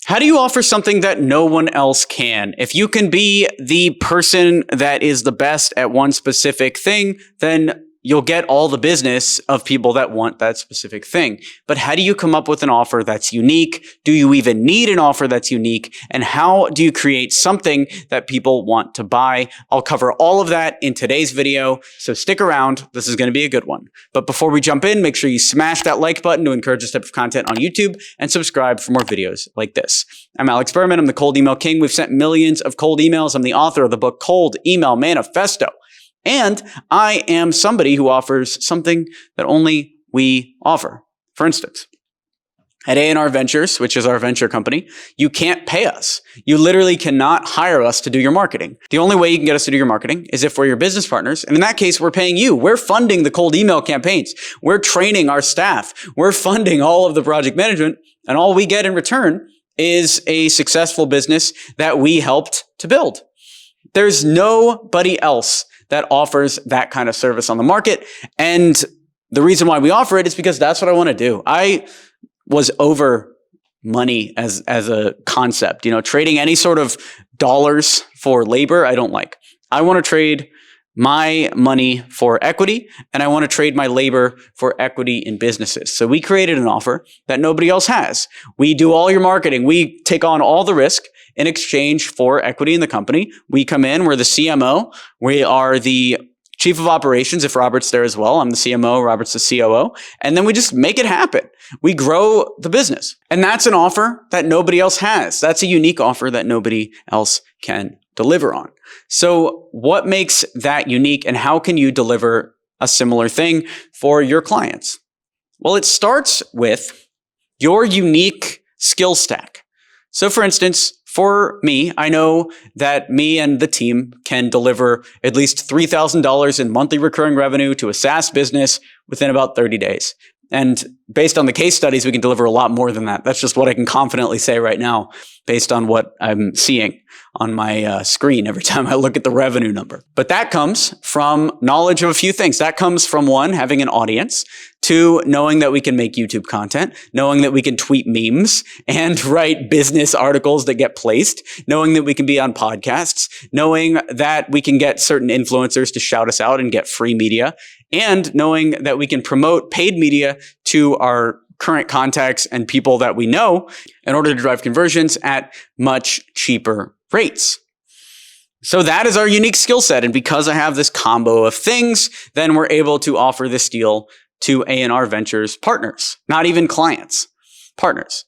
How do you offer something that no one else can? If you can be the person that is the best at one specific thing, then you'll get all the business of people that want that specific thing. But how do you come up with an offer that's unique? Do you even need an offer that's unique? And how do you create something that people want to buy? I'll cover all of that in today's video, so stick around. This is going to be a good one. But before we jump in, make sure you smash that like button to encourage this type of content on YouTube and subscribe for more videos like this. I'm Alex Berman. I'm the Cold Email King. We've sent millions of cold emails. I'm the author of the book Cold Email Manifesto. And I am somebody who offers something that only we offer. For instance, at A&R Ventures, which is our venture company, you can't pay us. You literally cannot hire us to do your marketing. The only way you can get us to do your marketing is if we're your business partners. And in that case, we're paying you. We're funding the cold email campaigns. We're training our staff. We're funding all of the project management. And all we get in return is a successful business that we helped to build. There's nobody else that offers that kind of service on the market. And the reason why we offer it is because that's what I want to do. I was over money as a concept. You know, trading any sort of dollars for labor, I don't like. I want to trade my money for equity, and I want to trade my labor for equity in businesses. So we created an offer that nobody else has. We do all your marketing. We take on all the risk in exchange for equity in the company. We come in, we're the CMO. We are the chief of operations, if Robert's there as well. I'm the CMO, Robert's the COO. And then we just make it happen. We grow the business. And that's an offer that nobody else has. That's a unique offer that nobody else can deliver on. So what makes that unique, and how can you deliver a similar thing for your clients? Well, it starts with your unique skill stack. So for instance, for me, I know that me and the team can deliver at least $3,000 in monthly recurring revenue to a SaaS business within about 30 days. And based on the case studies, we can deliver a lot more than that. That's just what I can confidently say right now, based on what I'm seeing on my screen every time I look at the revenue number. But that comes from knowledge of a few things. That comes from one, having an audience, two, knowing that we can make YouTube content, knowing that we can tweet memes and write business articles that get placed, knowing that we can be on podcasts, knowing that we can get certain influencers to shout us out and get free media, and knowing that we can promote paid media to our current contacts and people that we know in order to drive conversions at much cheaper rates. So that is our unique skill set. And because I have this combo of things, then we're able to offer this deal to A&R Ventures partners, not even clients, partners.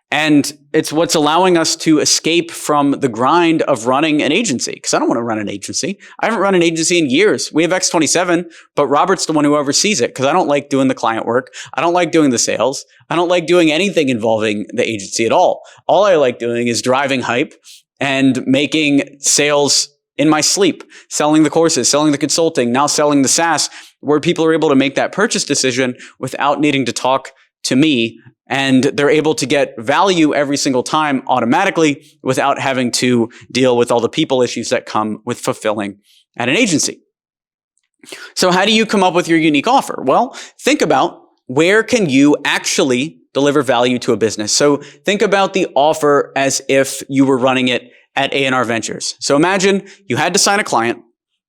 And it's what's allowing us to escape from the grind of running an agency, because I don't want to run an agency. I haven't run an agency in years. We have X27, but Robert's the one who oversees it because I don't like doing the client work. I don't like doing the sales. I don't like doing anything involving the agency at all. All I like doing is driving hype and making sales in my sleep, selling the courses, selling the consulting, now selling the SaaS, where people are able to make that purchase decision without needing to talk to me. And they're able to get value every single time automatically without having to deal with all the people issues that come with fulfilling at an agency. So how do you come up with your unique offer? Well, think about where can you actually deliver value to a business. So think about the offer as if you were running it at A&R Ventures. So imagine you had to sign a client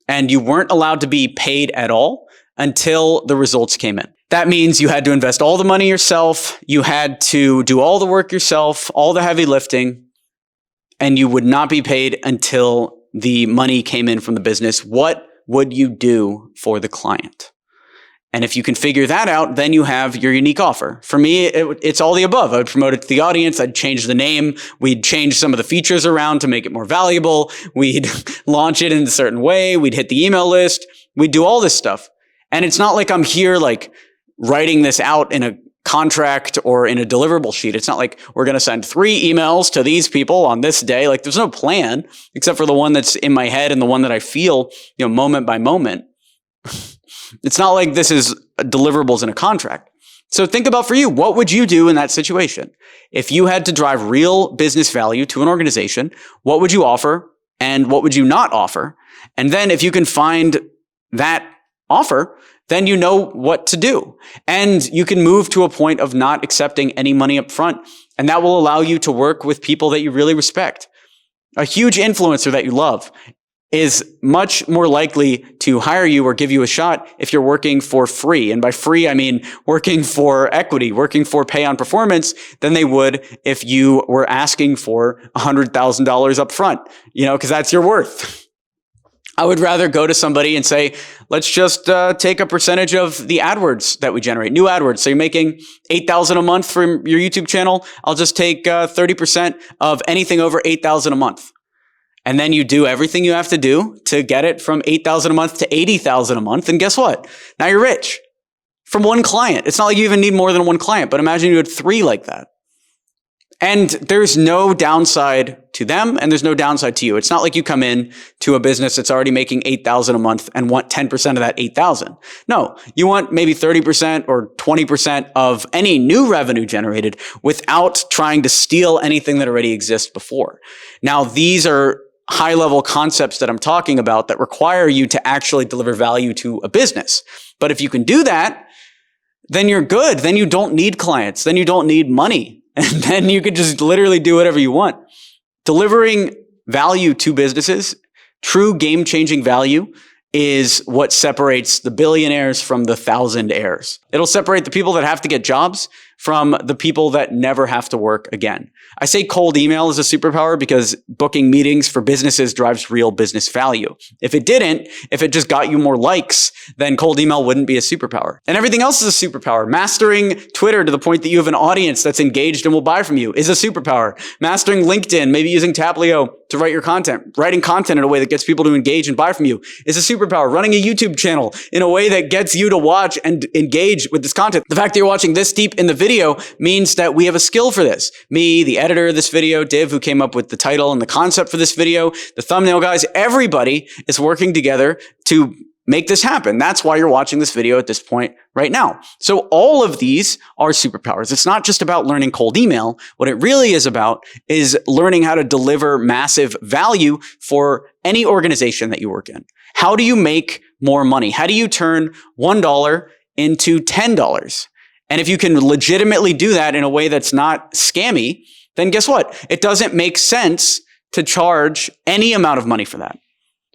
and you weren't allowed to be paid at all until the results came in. That means you had to invest all the money yourself, you had to do all the work yourself, all the heavy lifting, and you would not be paid until the money came in from the business. What would you do for the client? And if you can figure that out, then you have your unique offer. For me, it's all the above. I would promote it to the audience. I'd change the name. We'd change some of the features around to make it more valuable. We'd launch it in a certain way. We'd hit the email list. We'd do all this stuff. And it's not like I'm here like writing this out in a contract or in a deliverable sheet. It's not like we're going to send 3 emails to these people on this day. Like there's no plan except for the one that's in my head and the one that I feel, moment by moment. It's not like this is deliverables in a contract. So think about for you, what would you do in that situation? If you had to drive real business value to an organization, what would you offer and what would you not offer? And then if you can find that offer, then you know what to do. And you can move to a point of not accepting any money up front. And that will allow you to work with people that you really respect. A huge influencer that you love is much more likely to hire you or give you a shot if you're working for free. And by free, I mean working for equity, working for pay on performance than they would if you were asking for $100,000 up front, because that's your worth. I would rather go to somebody and say, let's just take a percentage of the AdWords that we generate, new AdWords. So you're making $8,000 a month from your YouTube channel. I'll just take 30% of anything over $8,000 a month. And then you do everything you have to do to get it from $8,000 a month to $80,000 a month. And guess what? Now you're rich from one client. It's not like you even need more than one client, but imagine you had 3 like that. And there's no downside to them and there's no downside to you. It's not like you come in to a business that's already making $8,000 a month and want 10% of that $8,000. No, you want maybe 30% or 20% of any new revenue generated without trying to steal anything that already exists before. Now, these are high-level concepts that I'm talking about that require you to actually deliver value to a business. But if you can do that, then you're good. Then you don't need clients. Then you don't need money. And then you could just literally do whatever you want. Delivering value to businesses, true game-changing value, is what separates the billionaires from the thousandaires. It'll separate the people that have to get jobs from the people that never have to work again. I say cold email is a superpower because booking meetings for businesses drives real business value. If it didn't, if it just got you more likes, then cold email wouldn't be a superpower. And everything else is a superpower. Mastering Twitter to the point that you have an audience that's engaged and will buy from you is a superpower. Mastering LinkedIn, maybe using Taplio to write your content. Writing content in a way that gets people to engage and buy from you is a superpower. Running a YouTube channel in a way that gets you to watch and engage with this content. The fact that you're watching this deep in the video means that we have a skill for this. Me, the editor of this video, Div, who came up with the title and the concept for this video, the thumbnail guys, everybody is working together to make this happen. That's why you're watching this video at this point right now. So all of these are superpowers. It's not just about learning cold email. What it really is about is learning how to deliver massive value for any organization that you work in. How do you make more money? How do you turn $1 into $10? And if you can legitimately do that in a way that's not scammy, then guess what? It doesn't make sense to charge any amount of money for that,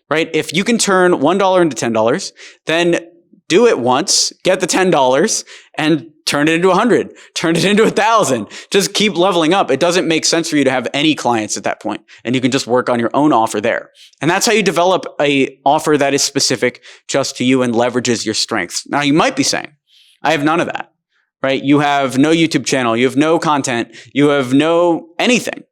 right? If you can turn $1 into $10, then do it once, get the $10 and turn it into 100, turn it into 1,000. Just keep leveling up. It doesn't make sense for you to have any clients at that point, and you can just work on your own offer there. And that's how you develop a offer that is specific just to you and leverages your strengths. Now, you might be saying, I have none of that, right? You have no YouTube channel, you have no content, you have no anything.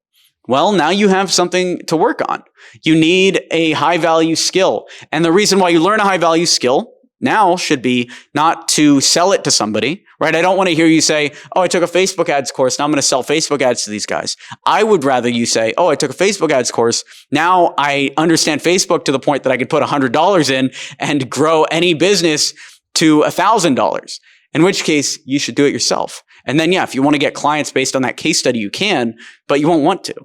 Well, now you have something to work on. You need a high value skill. And the reason why you learn a high value skill now should be not to sell it to somebody, right? I don't want to hear you say, oh, I took a Facebook ads course. Now I'm going to sell Facebook ads to these guys. I would rather you say, oh, I took a Facebook ads course. Now I understand Facebook to the point that I could put $100 in and grow any business to $1,000. In which case you should do it yourself. And then, yeah, if you want to get clients based on that case study, you can, but you won't want to.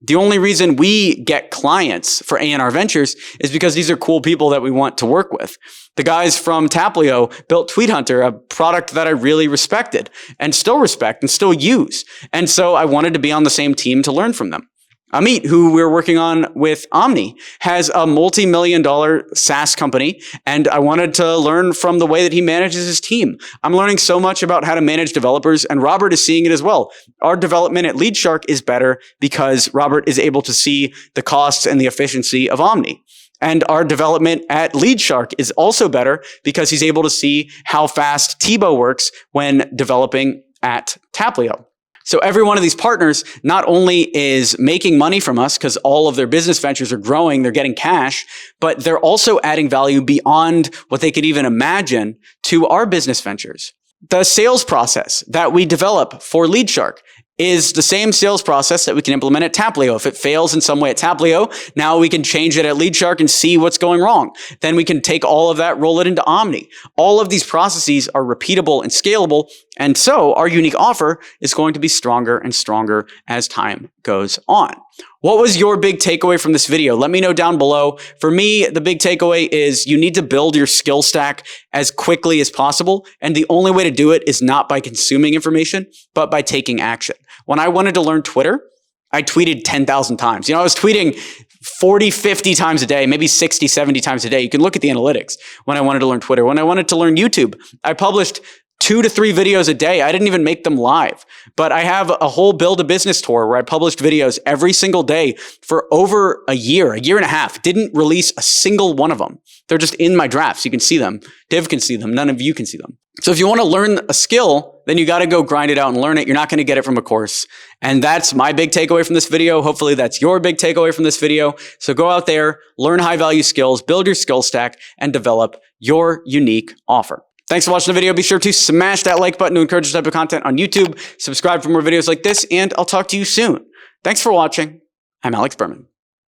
The only reason we get clients for A&R Ventures is because these are cool people that we want to work with. The guys from Taplio built Tweet Hunter, a product that I really respected and still respect and still use. And so I wanted to be on the same team to learn from them. Amit, who we're working on with Omni, has a multi-million-dollar SaaS company, and I wanted to learn from the way that he manages his team. I'm learning so much about how to manage developers, and Robert is seeing it as well. Our development at LeadShark is better because Robert is able to see the costs and the efficiency of Omni. And our development at LeadShark is also better because he's able to see how fast Tebow works when developing at Taplio. So every one of these partners not only is making money from us because all of their business ventures are growing, they're getting cash, but they're also adding value beyond what they could even imagine to our business ventures. The sales process that we develop for LeadShark is the same sales process that we can implement at Taplio. If it fails in some way at Taplio, now we can change it at LeadShark and see what's going wrong. Then we can take all of that, roll it into Omni. All of these processes are repeatable and scalable, And so our unique offer is going to be stronger and stronger as time goes on. What was your big takeaway from this video? Let me know down below. For me, the big takeaway is you need to build your skill stack as quickly as possible. And the only way to do it is not by consuming information, but by taking action. When I wanted to learn Twitter, I tweeted 10,000 times. I was tweeting 40, 50 times a day, maybe 60, 70 times a day. You can look at the analytics when I wanted to learn Twitter. When I wanted to learn YouTube, I published 2 to 3 videos a day. I didn't even make them live, but I have a whole build a business tour where I published videos every single day for over a year and a half. Didn't release a single one of them. They're just in my drafts. You can see them. Div can see them. None of you can see them. So if you want to learn a skill, then you got to go grind it out and learn it. You're not going to get it from a course. And that's my big takeaway from this video. Hopefully that's your big takeaway from this video. So go out there, learn high value skills, build your skill stack, and develop your unique offer. Thanks for watching the video. Be sure to smash that like button to encourage this type of content on YouTube. Subscribe for more videos like this, and I'll talk to you soon. Thanks for watching. I'm Alex Berman.